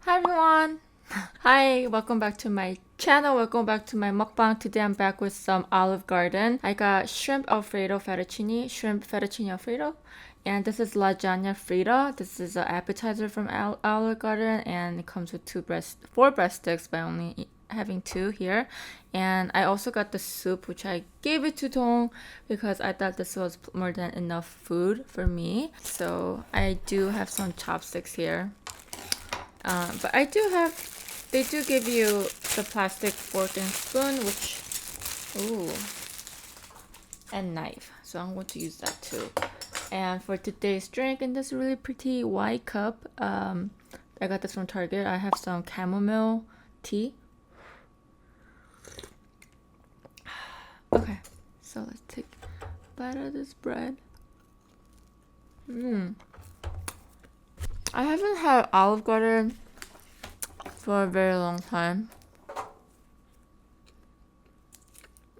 Hi everyone! Hi, welcome back to my channel. Welcome back to my mukbang. Today I'm back with some Olive Garden. I got shrimp Alfredo fettuccine, shrimp fettuccine Alfredo, and this is lasagna Fritta. This is an appetizer from Olive Garden, and it comes with four breadsticks, but only having two here. And I also got the soup, which I gave it to Dong because I thought this was more than enough food for me. So I do have some chopsticks here. But they do give you the plastic fork and spoon, and knife. So I'm going to use that too. And for today's drink, in this really pretty white cup, I got this from Target. I have some chamomile tea. Okay, so let's take a bite of this bread. I haven't had Olive Garden for a very long time.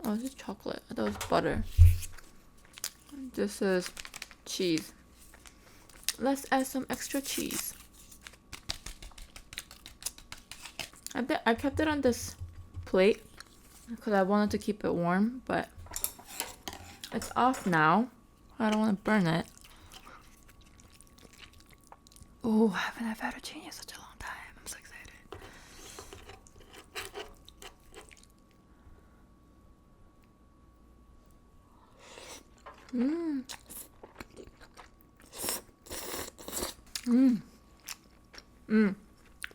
Oh, this is chocolate. I thought it was butter. This is cheese. Let's add some extra cheese. I kept it on this plate because I wanted to keep it warm, but it's off now. I don't want to burn it. Oh, I haven't had fettuccine in such a long time. I'm so excited.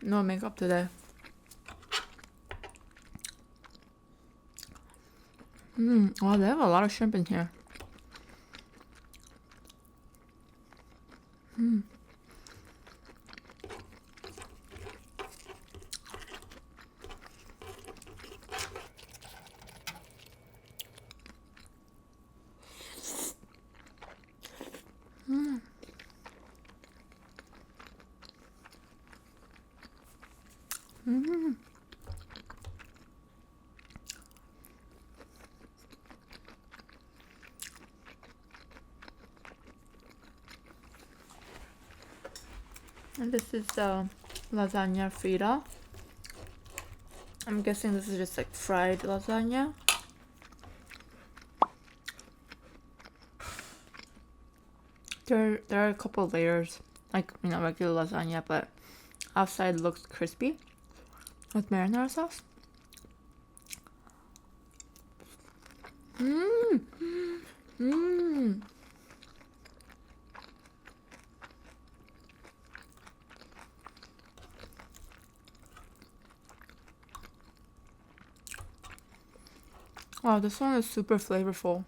No makeup today. Wow, they have a lot of shrimp in here. And this is the lasagna Fritta. I'm guessing this is just like fried lasagna. There are a couple layers, like regular lasagna, but outside looks crispy with marinara sauce. Wow, this one is super flavorful.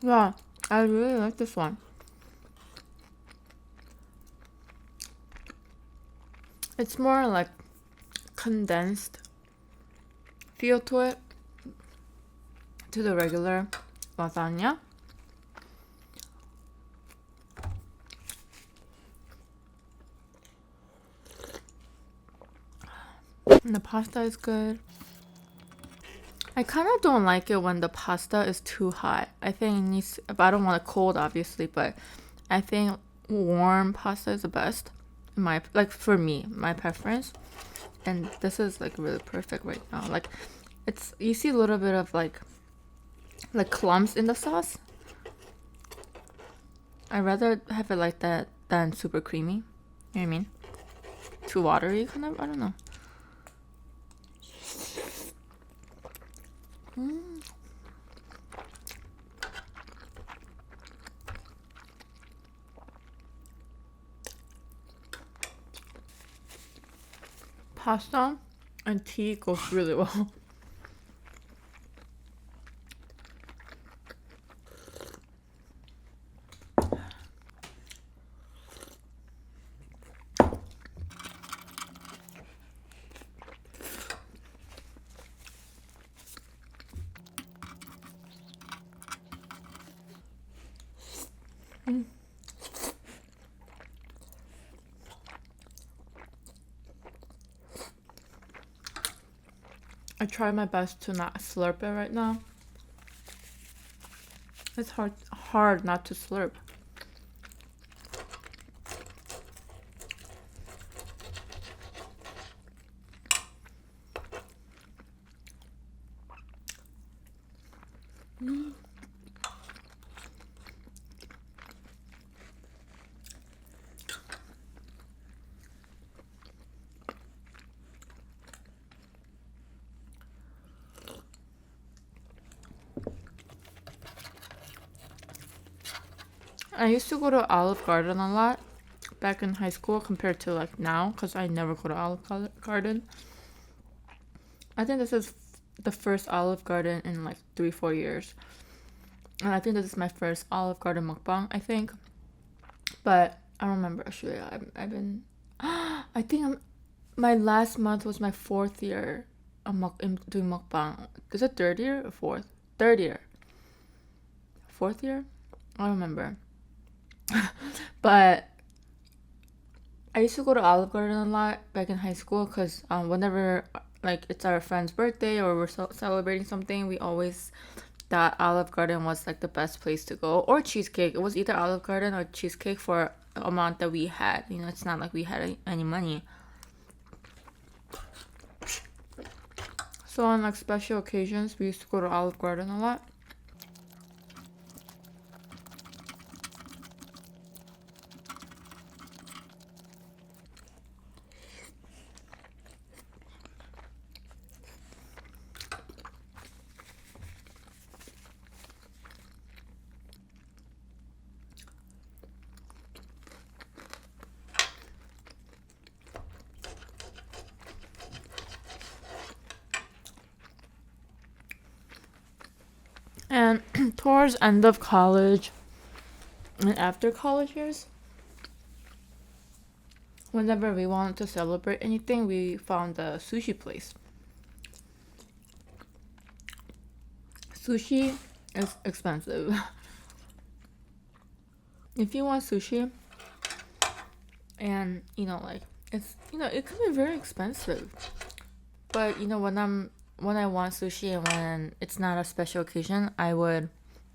Yeah, I really like this one. It's more like condensed feel to it to the regular lasagna. And the pasta is good. I kind of don't like it when the pasta is too hot. I think it but I don't want it cold obviously, but I think warm pasta is the best. my like for me, my preference. And this is like really perfect right now. Like it's you see a little bit of like clumps in the sauce. I'd rather have it like that than super creamy. You know what I mean? Too watery kind of, I don't know. Pasta and tea goes really well. I try my best to not slurp it right now. It's hard not to slurp. I used to go to Olive Garden a lot back in high school compared to like now because I never go to Olive Garden. I think this is the first Olive Garden in like 3-4 years. And I think this is my first Olive Garden mukbang, I think. But I don't remember actually. I've been I think my last month was my 4th year doing mukbang. Is it 3rd year or 4th? 3rd year. 4th year? I don't remember. But I used to go to Olive Garden a lot back in high school because whenever like it's our friend's birthday or we're celebrating something, we always thought Olive Garden was like the best place to go, or cheesecake. It was either Olive Garden or cheesecake for the amount that we had. You know, it's not like we had any money. So on like special occasions, we used to go to Olive Garden a lot. And towards end of college and after college years, whenever we wanted to celebrate anything, we found a sushi place. Sushi is expensive. If you want sushi, and you know, like it's it can be very expensive. But when I want sushi and when it's not a special occasion, I would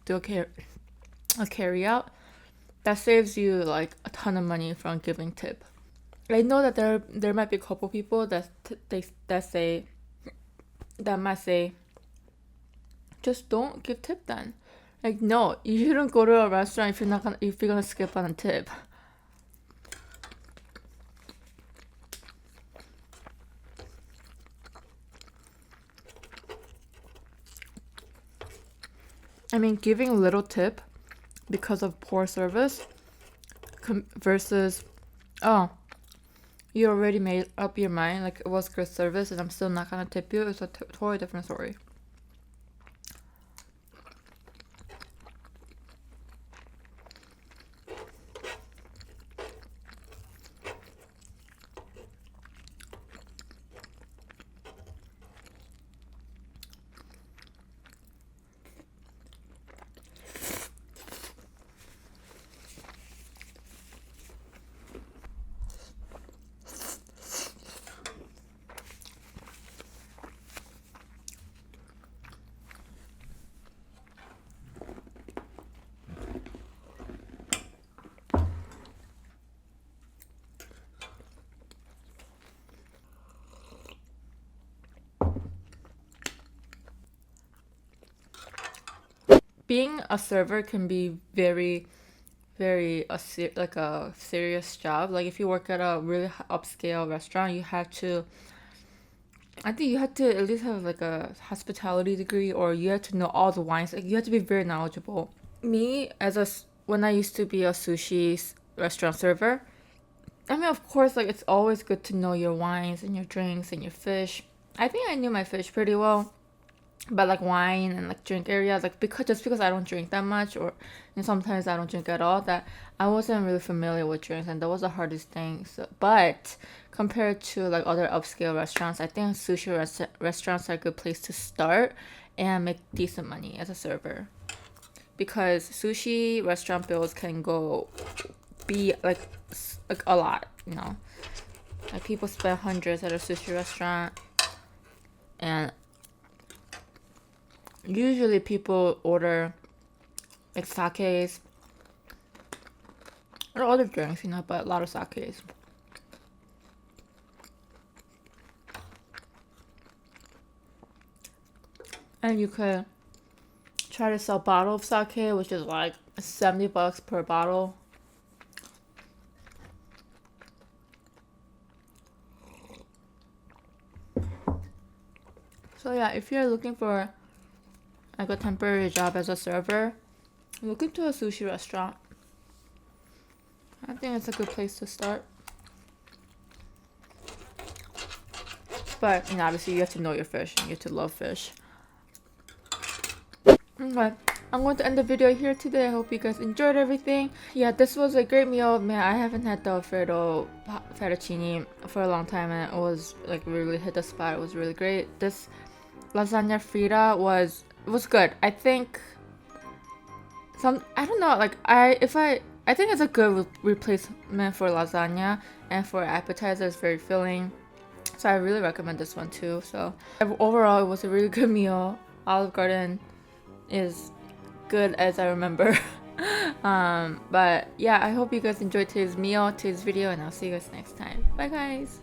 do a carry out. That saves you like a ton of money from giving tip. I know that there might be a couple people that might say, just don't give tip then. Like no, you shouldn't go to a restaurant if you're gonna skip on a tip. I mean, giving little tip because of poor service versus, oh, you already made up your mind, like it was good service and I'm still not gonna tip you, it's a totally different story. being a server can be very like a serious job. Like if you work at a really upscale restaurant, you have to, I think you have to at least have like a hospitality degree, or you have to know all the wines. Like you have to be very knowledgeable. Me when I used to be a sushi restaurant server, I mean, of course, like it's always good to know your wines and your drinks and your fish. I think I knew my fish pretty well, but like wine and like drink area, like because I don't drink that much, and sometimes I don't drink at all, that I wasn't really familiar with drinks, and that was the hardest thing. So, but compared to like other upscale restaurants, I think sushi restaurants are a good place to start and make decent money as a server, because sushi restaurant bills can be like a lot, you know. Like people spend hundreds at a sushi restaurant, and usually people order like sakes or other drinks, you know, but a lot of sakes. And you could try to sell a bottle of sake, which is like $70 per bottle. So yeah, if you're looking for like a temporary job as a server, look into a sushi restaurant. I think it's a good place to start. But, you know, obviously you have to know your fish and you have to love fish. Okay, I'm going to end the video here today. I hope you guys enjoyed everything. Yeah, this was a great meal. Man, I haven't had the Alfredo fettuccine for a long time, and it was like really hit the spot. It was really great. This lasagna Fritta was good. I think I don't know, like I think it's a good replacement for lasagna, and for appetizer it's very filling. So I really recommend this one too. So overall, it was a really good meal. Olive Garden is good as I remember. But yeah, I hope you guys enjoyed today's video, and I'll see you guys next time. Bye guys.